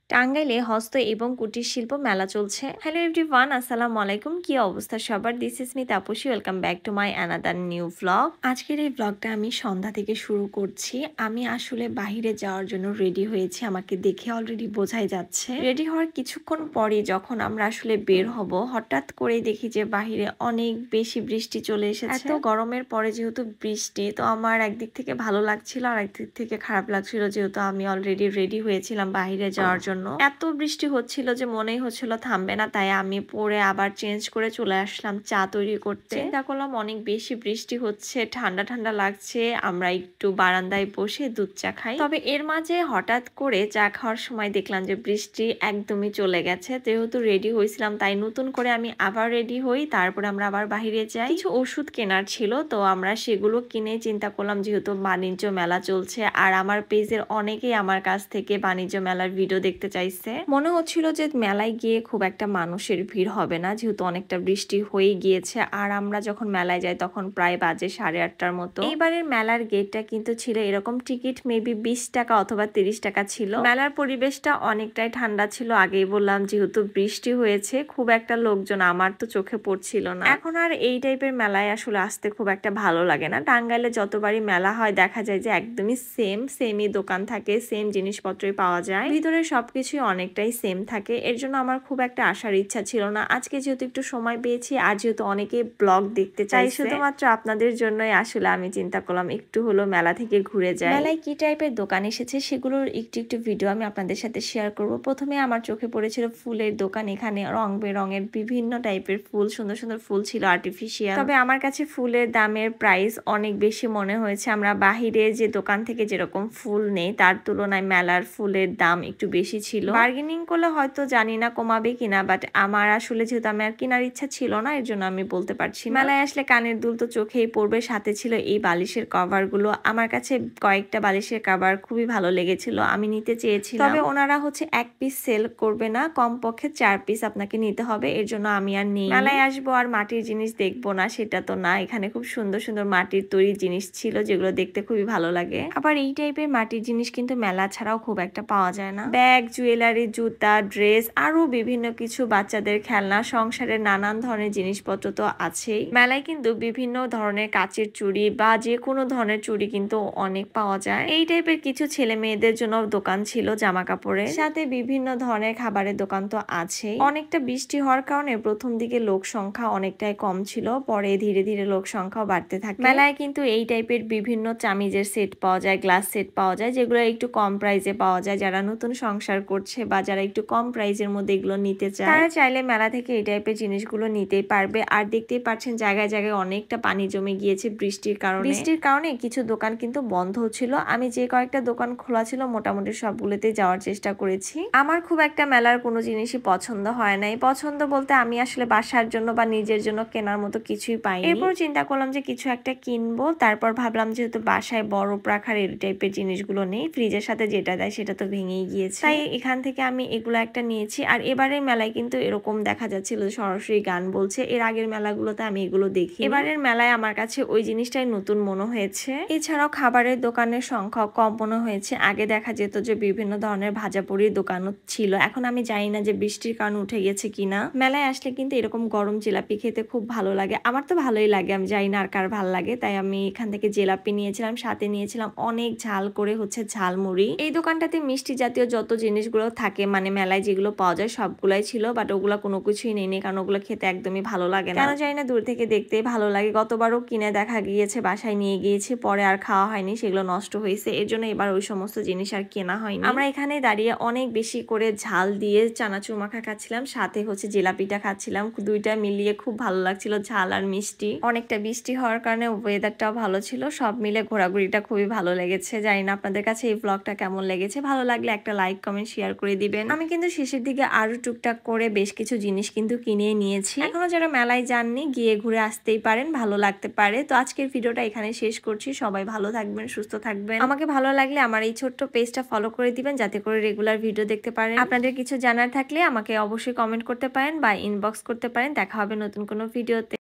টাঙ্গাইলে হস্ত এবং কুটির শিল্প মেলা চলছে। হ্যালো এভরিওয়ান, আসসালামু আলাইকুম। কি অবস্থা সবার? This is me Tapasi. Welcome back to my another new vlog. আজকের এই ভ্লগটা আমি সন্ধ্যা থেকে শুরু করছি। আমি আসলে বাহিরে যাওয়ার জন্য রেডি হয়েছি, আমাকে দেখে অলরেডি বোঝাই যাচ্ছে। রেডি হওয়ার কিছুক্ষণ পরে যখন আমরা আসলে বের হব, হঠাৎ করে দেখি যে বাহিরে অনেক বেশি বৃষ্টি চলে এসেছে। এত গরমের পরে যেহেতু বৃষ্টি, তো আমার একদিক থেকে ভালো লাগছিল আর একদিক থেকে খারাপ লাগছিল, যেহেতু আমি অলরেডি রেডি হয়েছিলাম বাহিরে যাওয়ার জন্য। এত বৃষ্টি হচ্ছিল যে মনেই হচ্ছিল থামবে না, তাই আমি পরে আবার চেঞ্জ করে চলে আসলাম চা তৈরি করতে। চিন্তা করলাম অনেক বেশি বৃষ্টি হচ্ছে, ঠান্ডা ঠান্ডা লাগছে, আমরা একটু বারান্দায় বসে দুধ চা খাই। তবে এর মাঝে হঠাৎ করে চা খাওয়ার সময় দেখলাম যে বৃষ্টি একদমই চলে গেছে। যেহেতু রেডি হয়েছিলাম তাই নতুন করে আমি আবার রেডি হই, তারপরে আমরা আবার বাহিরে যাই। কিছু ওষুধ কেনার ছিল, তো আমরা সেগুলো কিনে চিন্তা করলাম যেহেতু বাণিজ্য মেলা চলছে আর আমার পেজের অনেকেই আমার কাছ থেকে বাণিজ্য মেলার ভিডিও দেখতে চাইছে, মনে হচ্ছিল যে মেলায় গিয়ে খুব একটা মানুষের ভিড় হবে না, যেহেতু অনেকটা বৃষ্টি হয়ে গিয়েছে। আর আমরা যখন মেলায় যাই তখন প্রায় বাজে 8:30টার মতো। এইবারের মেলার গেটটা কিন্তু ছিল এরকম, টিকিট মেবি 20 টাকা অথবা 30 টাকা ছিল। মেলার পরিবেশটা অনেকটাই ঠান্ডা ছিল, আগেই বললাম যেহেতু বৃষ্টি হয়েছে, খুব একটা লোকজন আমার তো চোখে পড়ছিল না। এখন আর এই টাইপের মেলায় আসলে আসতে খুব একটা ভালো লাগে না। টাঙ্গাইলে যতবারই মেলা হয় দেখা যায় যে একদমই সেমই দোকান থাকে, সেম জিনিসপত্রই পাওয়া যায়, ভিতরে সবকিছুই অনেকটাই সেম থাকে। এর জন্য আমার খুব একটা আসার ইচ্ছা ছিল না। আজকে যেহেতু একটু সময় পেয়েছি আর যেহেতু অনেকে ব্লগ দেখতে চাই, শুধুমাত্র আপনাদের জন্যই আসলে আমি চিন্তা করলাম একটু হলো মেলা থেকে ঘুরে যাই। মেলায় কি টাইপের দোকান এসেছে সেগুলোর একটু ভিডিও আমি আপনাদের সাথে শেয়ার করব। প্রথমে আমার চোখে পড়েছিল ফুলের দোকান। এখানে রং বেরঙের বিভিন্ন টাইপের ফুল, সুন্দর সুন্দর ফুল ছিল আর্টিফিশিয়াল। তবে আমার কাছে ফুলের দামের প্রাইস অনেক বেশি মনে হয়েছে। আমরা বাহিরে যে দোকান থেকে যেরকম ফুল নেই তার তুলনায় মেলার ফুলের দাম একটু বেশি ছিল। বার্গেনিং করলে হয়তো জানি না কমাবে কিনা, বাট আমার আসলে যেহেতু আমার কেনার ইচ্ছা ছিল না, এর জন্য আমি বলতে পারছি না। মেলায় আসলে কানের দুল তো চোখেই পড়বে, সাথে ছিল এই বালিশের কভার গুলো। আমার কাছে কয়েকটা বালিশের কভার খুবই ভালো লেগেছিল, আমি নিতে চেয়েছিলাম। তবে ওনারা হচ্ছে এক পিস সেল করবে না, কমপক্ষে 4 পিস আপনাকে নিতে হবে, এর জন্য আমি আর নেই। মেলায় আসবো আর মাটির জিনিস দেখবো না সেটা তো না, এখানে খুব সুন্দর সুন্দর মাটির তৈরি জিনিস ছিল যেগুলো দেখতে খুবই ভালো লাগে। আবার এই টাইপের মাটির জিনিস কিন্তু মেলা ছাড়াও খুব একটা পাওয়া যায় না। ব্যাগ, জুয়েলারি, জুতা, ড্রেস, আরো বিভিন্ন কিছু বাচ্চাদের খেলনা, সংসারের নানান ধরনের জিনিসপত্র তো আছেই। মেলায় কিন্তু বিভিন্ন ধরনের কাচের চুড়ি বা যে কোনো ধরনের চুড়ি কিন্তু অনেক পাওয়া যায়। এই টাইপের কিছু ছেলে মেয়েদের জন্য দোকান ছিল জামা কাপড়ের, সাথে বিভিন্ন ধরনের খাবারের দোকান তো আছেই। অনেকটা বৃষ্টি হওয়ার কারণে প্রথম দিকে লোক সংখ্যা অনেকটাই কম ছিল, পরে ধীরে ধীরে লোক সংখ্যাও বাড়তে থাকে। মেলায় কিন্তু এই টাইপের বিভিন্ন চামিজের সেট পাওয়া যায়, গ্লাস সেট পাওয়া যায়, যেগুলো একটু কম প্রাইসে পাওয়া যায়। যারা নতুন সংসার করছে বা যারা একটু কম প্রাইসের মধ্যে এগুলো নিতে চায়, তারা চাইলে মেলা থেকে এই টাইপের জিনিসগুলো নিতেই পারবে। আর দেখতেই পাচ্ছেন জায়গায় জায়গায় অনেকটা পানি জমে গিয়েছে বৃষ্টির কারণে। বৃষ্টির কারণে কিছু দোকান কিন্তু বন্ধ ছিল। আমি যে কয়েকটা দোকান খোলা ছিল মোটামুটি সবগুলোতে যাওয়ার চেষ্টা করেছি। আমার খুব একটা মেলার কোনো জিনিসই পছন্দ হয় নাই। পছন্দ বলতে আমি আসলে বাসার জন্য বা নিজের জন্য কেনার মতো কিছুই পাইনি। এরপর চিন্তা করলাম যে কিছু একটা কিনবো, তারপর ভাবলাম যেহেতু বাসায় বরফ রাখার এই টাইপের জিনিসগুলো নেই, ফ্রিজের সাথে যেটা দেয় সেটা তো ভেঙেই গিয়েছে, তাই এখান থেকে আমি এগুলো একটা নিয়েছি। আর এবারের মেলায় কিন্তু এরকম দেখা যাচ্ছিল সরাসরি গান বলছে, এর আগের মেলাগুলোতে আমি এগুলো দেখি। এবারের মেলায় আমার কাছে ওই জিনিসটাই নতুন মনে হয়েছে। এছাড়াও খাবারের দোকানের সংখ্যা কম মনে হয়েছে। আগে দেখা যেত যে বিভিন্ন ধরনের ভাজাপুরির দোকানও ছিল, এখন আমি জানি না যে বৃষ্টির কারণে উঠে গেছে কিনা। মেলায় আসলে কিন্তু এরকম গরম জিলাপি খেতে খুব ভালো লাগে, আমার তো ভালোই লাগে, আমি জানি না আর কার ভালো লাগে। তাই আমি এখান থেকে জিলাপি নিয়েছিলাম, সাথে নিয়েছিলাম অনেক ঝাল করে হচ্ছে ঝালমুড়ি। এই দোকানটাতে মিষ্টি জাতীয় যত জিনিসগুলো থাকে মানে মেলায় যেগুলো পাওয়া যায় সবগুলাই ছিল, বাট ওগুলা কোনো কিছুই নেই, কারণ ওগুলো খেতে একদমই ভালো লাগে না, কেন জানি না, দূর থেকে দেখতেই ভালো লাগে। গতবারও কিনে দেখা গিয়েছে, বাসায় নিয়ে গিয়েছি, পরে আর খাওয়া হয়নি, সেগুলো নষ্ট হয়েছে, এর জন্য এবার ওই সমস্ত জিনিস আর কেনা হয়নি। আমরা এখানে দাঁড়িয়ে অনেক বেশি করে ঝাল দিয়ে চানাচুর মাখা খাচ্ছিলাম, সাথে হচ্ছে জিলাপিটা খাচ্ছিলাম, দুইটা মিলিয়ে খুব ভালো লাগছিল, ঝাল আর মিষ্টি। অনেকটা বৃষ্টি হওয়ার কারণে ওয়েদারটাও ভালো ছিল, সব মিলে ঘোরাঘুরিটা খুবই ভালো লেগেছে। জানি না আপনাদের কাছে এই ব্লগটা কেমন লেগেছে, ভালো লাগলে একটা লাইক কমেন্ট শেয়ার করে দিবেন। আমি কিন্তু শেষের দিকে আরো টুকটাক করে বেশ কিছু জিনিস কিন্তু কিনে নিয়েছি। এখনো যারা মেলায় যাননি গিয়ে ঘুরে আসতেই পারেন, ভালো লাগতে পারে। তো আজকের ভিডিওটা এখানে শেষ করছি। সবাই ভালো থাকবেন, সুস্থ থাকবেন। আমাকে ভালো লাগলে আমার এই ছোট্ট পেজটা ফলো করে দিবেন, যাতে করে রেগুলার ভিডিও দেখতে পারেন। আপনাদের কিছু জানার থাকলে আমাকে অবশ্যই কমেন্ট করতে পারেন বা ইনবক্স করতে পারেন। দেখা হবে নতুন কোনো ভিডিওতে।